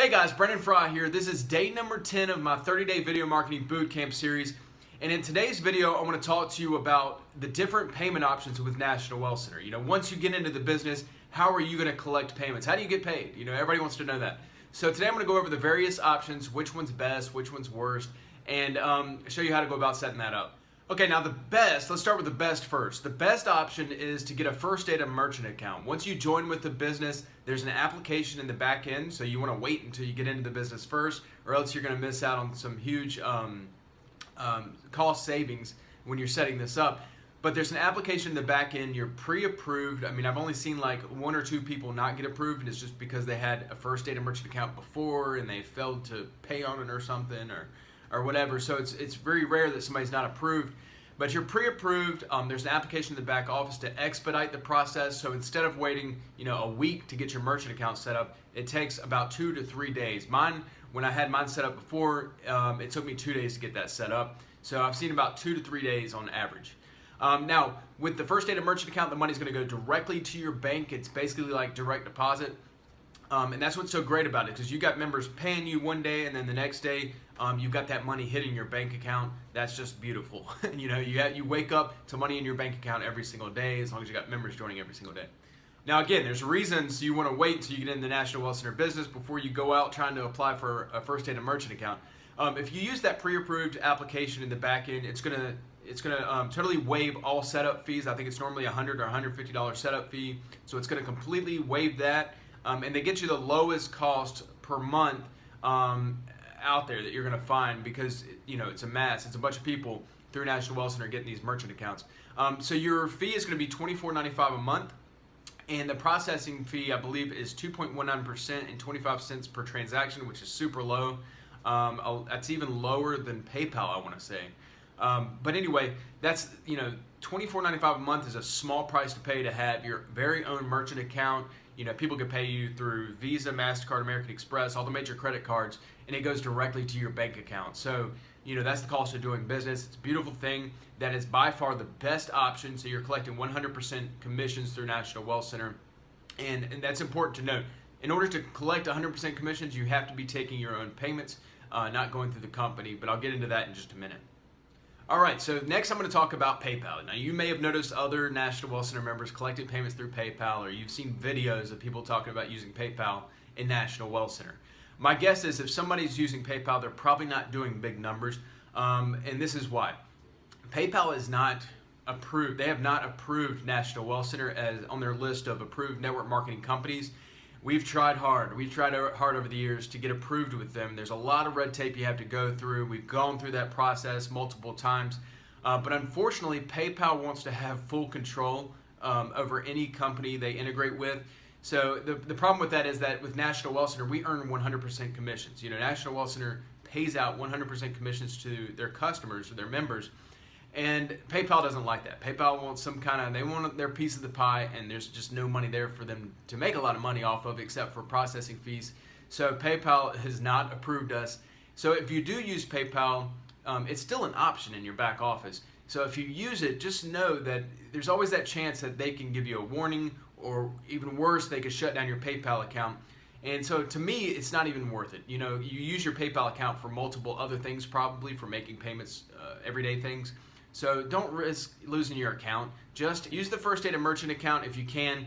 Hey guys, Frye here. This is day number 10 of my 30-day video marketing bootcamp series. And in today's video, I want to talk to you about the different payment options with National Wealth Center. You know, once you get into the business, how are you going to collect payments? How do you get paid? You know, everybody wants to know that. So today I'm going to go over the various options, which one's best, which one's worst, and show you how to go about setting that up. Okay, now let's start with the best first. The best option is to get a First Data merchant account. Once you join with the business, there's an application in the back end, so you want to wait until you get into the business first, or else you're going to miss out on some huge cost savings when you're setting this up. But there's an application in the back end, you're pre-approved. I mean, I've only seen like 1 or 2 people not get approved, and it's just because they had a First Data merchant account before and they failed to pay on it or something, or whatever. So it's very rare that somebody's not approved, but you're pre-approved. There's an application in the back office to expedite the process. So instead of waiting, a week to get your merchant account set up, it takes about 2 to 3 days. When I had mine set up before, it took me 2 days to get that set up. So I've seen about 2 to 3 days on average. Now, with the First Data merchant account, the money's going to go directly to your bank. It's basically like direct deposit. And that's what's so great about it, because you got members paying you one day, and then the next day you've got that money hitting your bank account. That's just beautiful. You wake up to money in your bank account every single day, as long as you got members joining every single day. Now again, there's reasons you want to wait until you get in the National Wealth Center business before you go out trying to apply for a First Data merchant account. If you use that pre-approved application in the back end, it's gonna totally waive all setup fees. I think it's normally $100 or $150 setup fee, so it's gonna completely waive that. And they get you the lowest cost per month out there that you're going to find, because it's a mass. It's a bunch of people through National Wealth Center getting these merchant accounts. So your fee is going to be $24.95 a month, and the processing fee, I believe, is 2.19% and 25 cents per transaction, which is super low. That's even lower than PayPal, I want to say. But anyway, that's $24.95 a month is a small price to pay to have your very own merchant account. People can pay you through Visa, MasterCard, American Express, all the major credit cards, and it goes directly to your bank account. So, that's the cost of doing business. It's a beautiful thing. That is by far the best option. So you're collecting 100% commissions through National Wealth Center. And that's important to note. In order to collect 100% commissions, you have to be taking your own payments, not going through the company. But I'll get into that in just a minute. All right, so next I'm going to talk about PayPal. Now, you may have noticed other National Wealth Center members collecting payments through PayPal, or you've seen videos of people talking about using PayPal in National Wealth Center. My guess is if somebody's using PayPal, they're probably not doing big numbers, and this is why. PayPal is not approved. They have not approved National Wealth Center as on their list of approved network marketing companies. We've tried hard. We've tried hard over the years to get approved with them. There's a lot of red tape you have to go through. We've gone through that process multiple times. But unfortunately, PayPal wants to have full control over any company they integrate with. So the problem with that is that with National Wealth Center, we earn 100% commissions. National Wealth Center pays out 100% commissions to their customers or their members. And PayPal doesn't like that. PayPal wants they want their piece of the pie, and there's just no money there for them to make a lot of money off of except for processing fees. So PayPal has not approved us. So if you do use PayPal, it's still an option in your back office. So if you use it, just know that there's always that chance that they can give you a warning, or even worse, they could shut down your PayPal account. And so to me, it's not even worth it. You use your PayPal account for multiple other things, probably for making payments, everyday things. So don't risk losing your account. Just use the First Data merchant account if you can.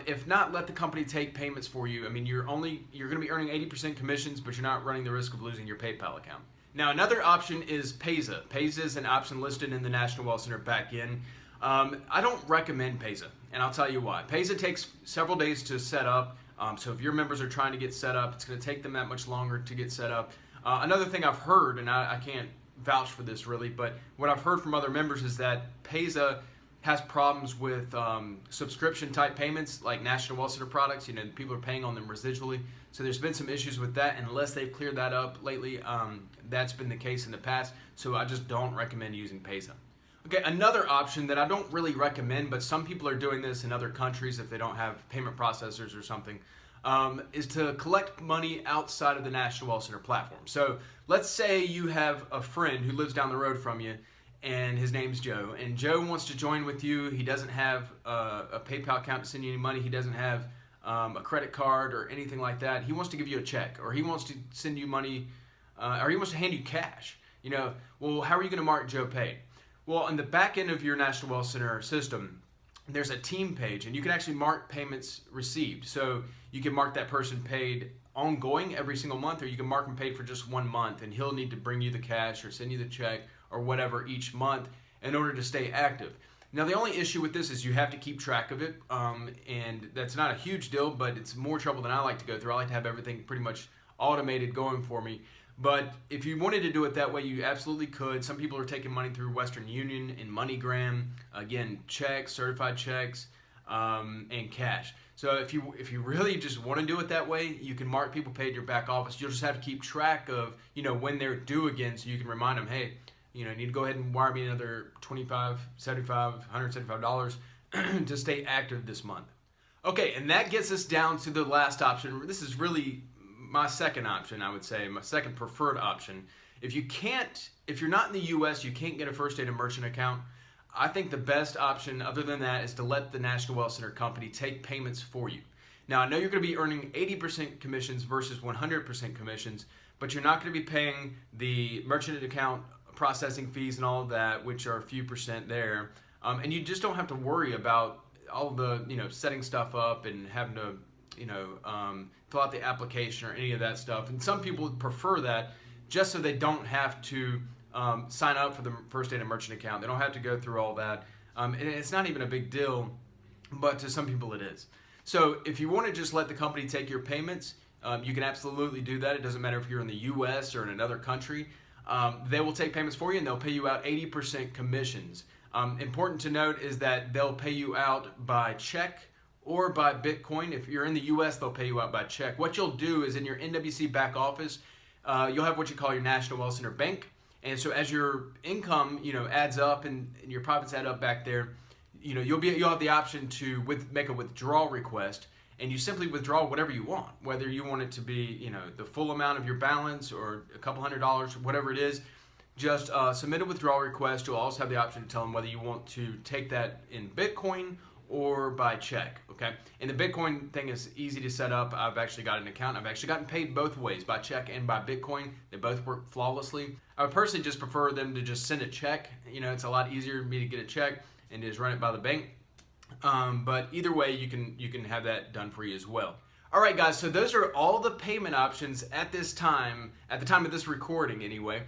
If not, let the company take payments for you. I mean, you're going to be earning 80% commissions, but you're not running the risk of losing your PayPal account. Now, another option is Payza. Payza is an option listed in the National Wealth Center back end. I don't recommend Payza, and I'll tell you why. Payza takes several days to set up. So if your members are trying to get set up, it's going to take them that much longer to get set up. Another thing I've heard, and I can't vouch for this really, but what I've heard from other members is that Payza has problems with subscription type payments like National Wealth Center products. People are paying on them residually. So there's been some issues with that, and unless they've cleared that up lately, that's been the case in the past. So I just don't recommend using Payza. Okay, another option that I don't really recommend, but some people are doing this in other countries if they don't have payment processors or something, is to collect money outside of the National Wealth Center platform. So let's say you have a friend who lives down the road from you, and his name's Joe, and Joe wants to join with you. He doesn't have a PayPal account to send you any money. He doesn't have a credit card or anything like that. He wants to give you a check, or he wants to send you money, or he wants to hand you cash. Well, how are you going to mark Joe paid? Well, on the back end of your National Wealth Center system, there's a team page, and you can actually mark payments received. So you can mark that person paid ongoing every single month, or you can mark them paid for just 1 month, and he'll need to bring you the cash or send you the check or whatever each month in order to stay active. Now, the only issue with this is you have to keep track of it, and that's not a huge deal, but it's more trouble than I like to go through. I like to have everything pretty much automated going for me. But if you wanted to do it that way, you absolutely could. Some people are taking money through Western Union and MoneyGram, again, checks, certified checks, and cash. So if you really just want to do it that way, you can mark people paid in your back office. You'll just have to keep track of when they're due again, so you can remind them, hey, you need to go ahead and wire me another $25, $75, $175 to stay active this month. Okay, and that gets us down to the last option. This is really my second option, I would say, my second preferred option. If you're not in the U.S., you can't get a First Data merchant account. I think the best option other than that is to let the National Wealth Center company take payments for you. Now, I know you're going to be earning 80% commissions versus 100% commissions, but you're not going to be paying the merchant account processing fees and all of that, which are a few percent there. And you just don't have to worry about all the, setting stuff up and having to, fill out the application or any of that stuff. And some people prefer that just so they don't have to sign up for the First Data merchant account. They don't have to go through all that. And it's not even a big deal, but to some people it is. So if you want to just let the company take your payments, you can absolutely do that. It doesn't matter if you're in the U.S. or in another country. They will take payments for you, and they'll pay you out 80% commissions. Important to note is that they'll pay you out by check or by Bitcoin. If you're in the U.S., they'll pay you out by check. What you'll do is in your NWC back office, you'll have what you call your National Wealth Center Bank. And so as your income, adds up and your profits add up back there, you'll have the option to make a withdrawal request, and you simply withdraw whatever you want, whether you want it to be, the full amount of your balance or a couple $100s, whatever it is. Just submit a withdrawal request. You'll also have the option to tell them whether you want to take that in Bitcoin or by check, okay? And the Bitcoin thing is easy to set up. I've actually got an account. I've actually gotten paid both ways, by check and by Bitcoin. They both work flawlessly. I would personally just prefer them to just send a check. It's a lot easier for me to get a check and just run it by the bank. But either way, you can have that done for you as well. All right, guys, so those are all the payment options at the time of this recording anyway.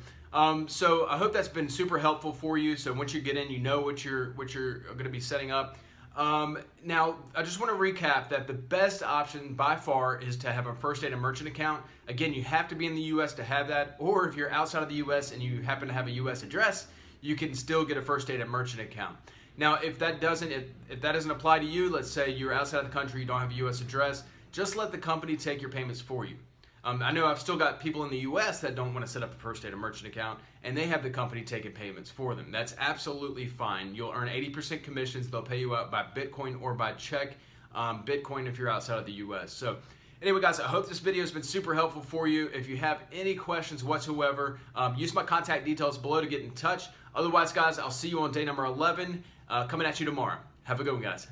So I hope that's been super helpful for you. So once you get in, you know what you're going to be setting up. Now, I just want to recap that the best option by far is to have a First Data merchant account. Again, you have to be in the U.S. to have that, or if you're outside of the U.S. and you happen to have a U.S. address, you can still get a First Data merchant account. Now, if that doesn't apply to you, let's say you're outside of the country, you don't have a U.S. address, just let the company take your payments for you. I know I've still got people in the U.S. that don't want to set up a First Data merchant account, and they have the company taking payments for them. That's absolutely fine. You'll earn 80% commissions. They'll pay you out by Bitcoin or by check. Bitcoin if you're outside of the U.S. So anyway, guys, I hope this video has been super helpful for you. If you have any questions whatsoever, use my contact details below to get in touch. Otherwise, guys, I'll see you on day number 11 coming at you tomorrow. Have a good one, guys.